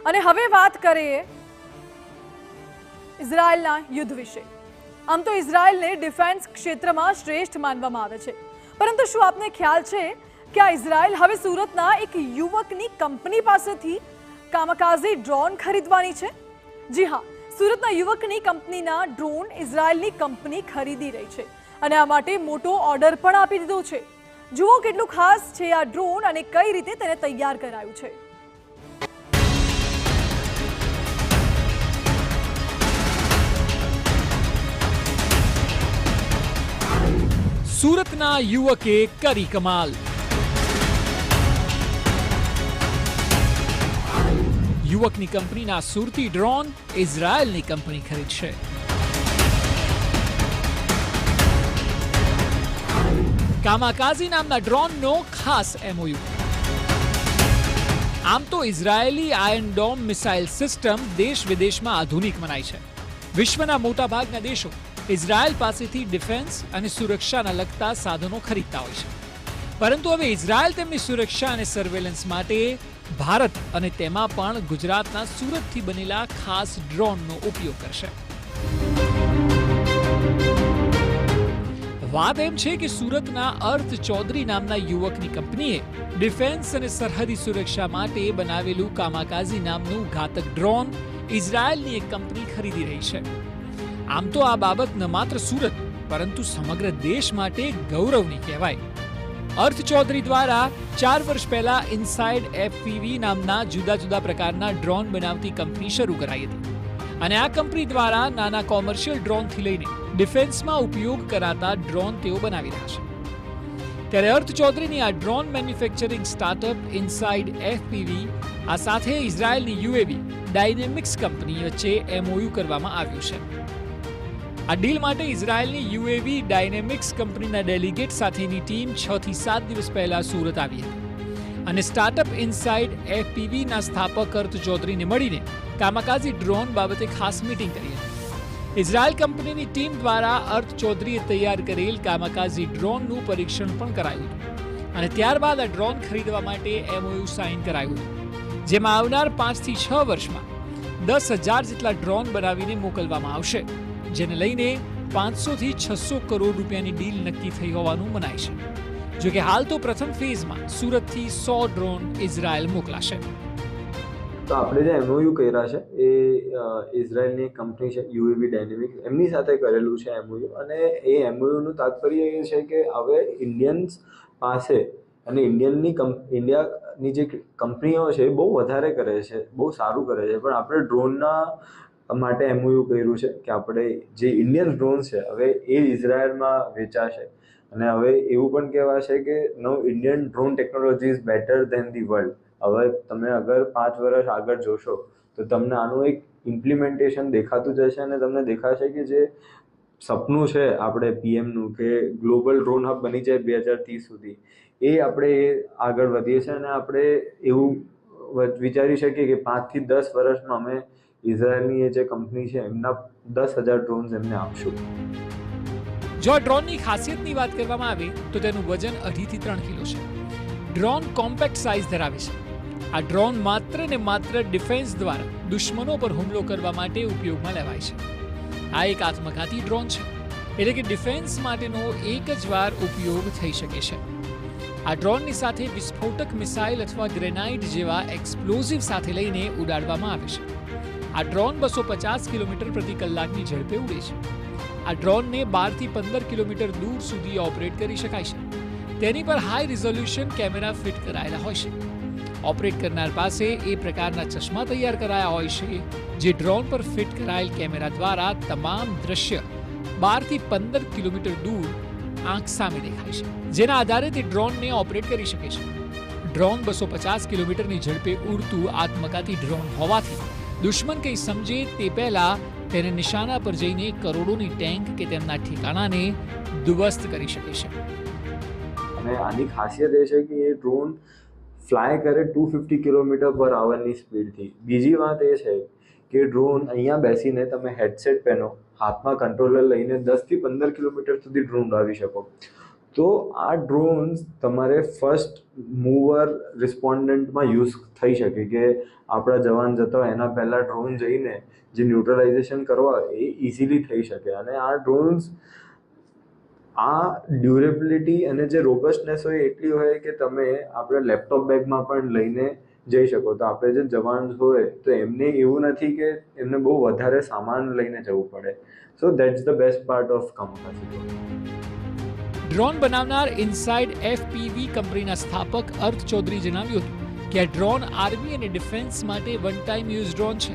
અને હવે વાત કરીએ ઇઝરાયલના યુદ્ધ વિશે। આમ તો ઇઝરાયલને ડિફેન્સ ક્ષેત્રમાં શ્રેષ્ઠ માનવામાં આવે છે, પરંતુ શું આપને ખ્યાલ છે કે આ ઇઝરાયલ હવે સુરતના એક યુવકની કંપની પાસેથી કામકાઝી ડ્રોન ખરીદવાની છે? જી હા, સુરતના યુવકની કંપનીના ડ્રોન ઇઝરાયલની કંપની ખરીદી રહી છે અને આ માટે મોટો ઓર્ડર પણ આપી દીધો છે। જુઓ કેટલું ખાસ છે આ ડ્રોન અને કઈ રીતે તેને તૈયાર કરાયું છે। સુરતના યુવકે કરી કમાલ। યુવકની કંપનીના સુરતી ડ્રોન ઇઝરાયલની કંપની ખરીદશે। કામાકાઝી નામના ડ્રોનનો ખાસ એમઓયુ। આમ તો ઇઝરાયેલી આયર્ન ડોમ મિસાઇલ સિસ્ટમ દેશ વિદેશમાં આધુનિક મનાય છે। વિશ્વના મોટાભાગના દેશો ઇઝરાયલ પાસેથી ડિફેન્સ અને સુરક્ષાના લગતા સાધનો ખરીદતા હોય છે, પરંતુ હવે ઇઝરાયલ તેમની સુરક્ષા અને સર્વેલન્સ માટે ભારત અને તેમાં પણ ગુજરાતના સુરતથી બનેલા ખાસ ડ્રોનનો ઉપયોગ કરશે। વાત એમ છે કે સુરતના અર્થ ચૌધરી નામના યુવકની કંપનીએ ડિફેન્સ અને સરહદી સુરક્ષા માટે બનાવેલું કામાકાઝી નામનું ઘાતક ડ્રોન ઇઝરાયલની એક કંપની ખરીદી રહી છે। આમ તો આ બાબત ન માત્ર સુરત પરંતુ સમગ્ર દેશ માટે ગૌરવની કહેવાય। અર્થ ચૌધરી દ્વારા 4 વર્ષ પહેલા ઇનસાઇડ એફપીવી નામના જુદા જુદા પ્રકારના ડ્રોન બનાવતી કંપની શરૂ કરાઈ હતી અને આ કંપની દ્વારા નાના કોમર્શિયલ ડ્રોનથી લઈને ડિફેન્સમાં ઉપયોગ કરાતા ડ્રોન તેઓ બનાવી રહ્યા છે। ત્યારે અર્થ ચૌધરીની આ drone manufacturing startup inside FPV આ સાથે ઇઝરાયલની યુએવી ડાયનેમિક્સ કંપની વચ્ચે એમઓયુ કરવામાં આવ્યું છે। આ ડીલ માટે ઇઝરાયલની યુએવી ડાયનેમિક્સ કંપનીના ડેલિગેટ સાથેની ટીમ 6 થી 7 દિવસ પહેલા સુરત આવી હતી અને સ્ટાર્ટઅપ ઇનસાઇડ એફપીવીના સ્થાપક અર્થ ચૌધરીને મળીને કામાકાઝી ડ્રોન બાબતે ખાસ મીટિંગ કરી હતી। ઇઝરાયલ કંપનીની ટીમ દ્વારા અર્થ ચૌધરીએ તૈયાર કરેલ કામાકાઝી ડ્રોનનું પરીક્ષણ પણ કરાયું હતું અને ત્યારબાદ આ ડ્રોન ખરીદવા માટે એમઓયુ સાઇન કરાયું હતું, જેમાં આવનાર 5 થી 6 વર્ષમાં 10,000 જેટલા ડ્રોન બનાવીને મોકલવામાં આવશે, જેને લઈને 500 થી 600 કરોડ રૂપિયાની ડીલ નક્કી થઈ હોવાનું મનાય છે। જો કે હાલ તો પ્રથમ ફેઝમાં સુરતથી 100 ડ્રોન ઇઝરાયલ મોકલાશે। તો આપણે જે એમઓયુ કર્યા છે એ ઇઝરાયલની કંપની છે યુએવી ડાયનેમિક્સ, એમની સાથે કરેલું છે એમઓયુ। અને એ એમઓયુનું તાત્પર્ય એ છે કે હવે ઇન્ડિયન્સ પાસે અને ઇન્ડિયાની જે કંપનીઓ છે એ બહુ વધારે કરે છે, બહુ સારું કરે છે, પણ આપણે ડ્રોનના માટે એમઓયુ કર્યું છે કે આપણે જે ઇન્ડિયન ડ્રોન છે હવે એ ઇઝરાયલમાં વેચાશે અને હવે એવું પણ કહેવાશે કે no Indian drone technology is better than the world. હવે તમે અગર 5 વર્ષ આગળ જોશો તો તમને આનું એક ઇમ્પ્લિમેન્ટેશન દેખાતું જશે અને તમને દેખાશે કે જે સપનું છે આપણે પીએમનું કે ગ્લોબલ ડ્રોન હબ બની જાય 2030 સુધી, એ આપણે આગળ વધીએ છીએ અને આપણે એવું વિચારી શકીએ કે 5 થી 10 વર્ષમાં અમે ઇઝરાયલની જે કંપની છે એમના 10,000 ડ્રોન્સ એમને આપશું। જો આ ડ્રોનની ખાસિયતની વાત કરવામાં આવે તો તેનું વજન 2.5 થી 3 કિલો છે। ડ્રોન કોમ્પેક્ટ સાઇઝ ધરાવે છે। આ ડ્રોન માત્ર ને માત્ર ડિફેન્સ દ્વારા દુશ્મનો પર હુમલો કરવા માટે ઉપયોગમાં લેવાય છે। આ એક આત્મઘાતી ડ્રોન છે, એટલે કે ડિફેન્સ માટેનો એક જ વાર ઉપયોગ થઈ શકે છે। આ ડ્રોનની સાથે વિસ્ફોટક મિસાઇલ અથવા ગ્રેનાઇડ જેવા એક્સપ્લોઝિવ સાથે લઈને ઉડાડવામાં આવે છે। આ ડ્રોન 250 કિલોમીટર પ્રતિ કલાકની ઝડપે ઉડે છે। આ ડ્રોનને 12 થી 15 કિલોમીટર દૂર સુધી ઓપરેટ કરી શકાય છે। તેની પર હાઈ રિઝોલ્યુશન કેમેરા ફિટ કરાયેલા હોય છે। ઓપરેટ કરનાર પાસે એ પ્રકારના ચશ્મા તૈયાર કરાયા હોય છે જે ડ્રોન પર ફિટ કરાયેલ કેમેરા દ્વારા તમામ દ્રશ્ય 12 થી 15 કિલોમીટર દૂર આંખ સામે દેખાય છે, જેના આધારે તે ડ્રોનને ઓપરેટ કરી શકે છે। ડ્રોન 250 કિલોમીટરની ઝડપે ઉડતું આત્મઘાતી ડ્રોન હોવાથી દુશ્મન કંઈ સમજે તે પહેલા તેને નિશાના પર જઈને કરોડોની ટેન્ક કે તેમના ઠેકાણાને ધ્વસ્ત કરી શકે છે। અને આની ખાસિયત એ છે કે એ ડ્રોન ફ્લાય કરે 250 કિલોમીટર પર આવરની સ્પીડથી। બીજી વાત એ છે કે ડ્રોન અહીંયા બેસીને તમે હેડસેટ પહેરો, હાથમાં કંટ્રોલર લઈને 10 થી 15 કિલોમીટર સુધી ડ્રોન ઉડાવી શકો। તો આ ડ્રોન્સ તમારે ફર્સ્ટ મૂવર રિસ્પોન્ડન્ટમાં યુઝ થઈ શકે કે આપણા જવાન જતા હોય એના પહેલાં ડ્રોન જઈને જે ન્યુટ્રલાઇઝેશન કરવા એ ઇઝીલી થઈ શકે. અને આ ડ્રોન્સ આ ડ્યુરેબિલિટી અને જે રોબસ્ટનેસ હોય એટલી હોય કે તમે આપણે લેપટોપ બેગમાં પણ લઈને જઈ શકો. તો આપણે જે જવાન હોય તો એમને એવું નથી કે એમને બહુ વધારે સામાન લઈને જવું પડે. So that's the best part of kamikaze. Drone બનાવનાર ઇનસાઇડ FPV કંપનીના સ્થાપક અર્થ ચૌધરી જણાવ્યું હતું કે આ ડ્રોન આર્મી અને ડિફેન્સ માટે વન ટાઈમ યુઝ ડ્રોન છે.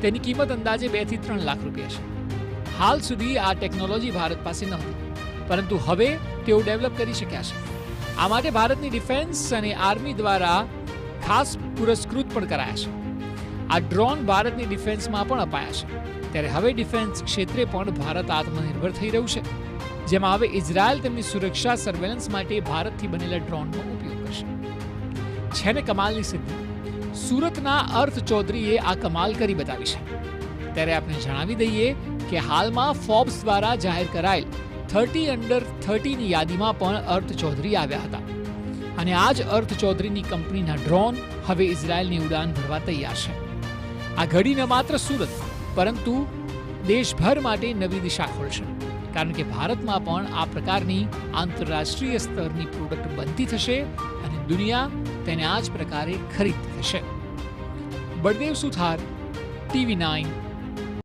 તેની કિંમત અંદાજે 2 થી 3 લાખ રૂપિયા છે. હાલ સુધી આ ટેકનોલોજી ભારત પાસે નહોતી, પરંતુ હવે તેઓ ડેવલપ કરી શક્યા છે. આ માટે ભારતની ડિફેન્સ અને આર્મી દ્વારા ખાસ પુરસ્કૃત પણ કરાયા છે. આ ડ્રોન ભારતની ડિફેન્સમાં પણ અપાયા છે. ત્યારે હવે ડિફેન્સ ક્ષેત્રે પણ ભારત આત્મનિર્ભર થઈ રહ્યું છે, જેમાં હવે ઇઝરાયલ તેમની સુરક્ષા સર્વેલન્સ માટે ભારતથી બનેલા ડ્રોનનો ઉપયોગ કરશે. છે ને કમાલની સિદ્ધિ. સુરતના અર્થ ચૌધરીએ આ કમાલ કરી બતાવી છે. ત્યારે આપણે જણાવી દઈએ કે હાલમાં ફોર્બ્સ દ્વારા જાહેર કરાયેલ 30 અંડર 30ની યાદીમાં પણ અર્થ ચૌધરી આવ્યા હતા. અને આ જ અર્થ ચૌધરીની કંપનીના ડ્રોન હવે ઇઝરાયલની ઉડાન ભરવા તૈયાર છે. આ ઘડી ન માત્ર સુરત પરંતુ દેશભર માટે નવી દિશા ખોલશે, કારણ કે ભારતમાં પણ આ પ્રકારની આંતરરાષ્ટ્રીય સ્તરની પ્રોડક્ટ બનતી થશે અને દુનિયા તેને આ જ પ્રકારે ખરીદતી થશે. બળદેવ સુથાર, TV9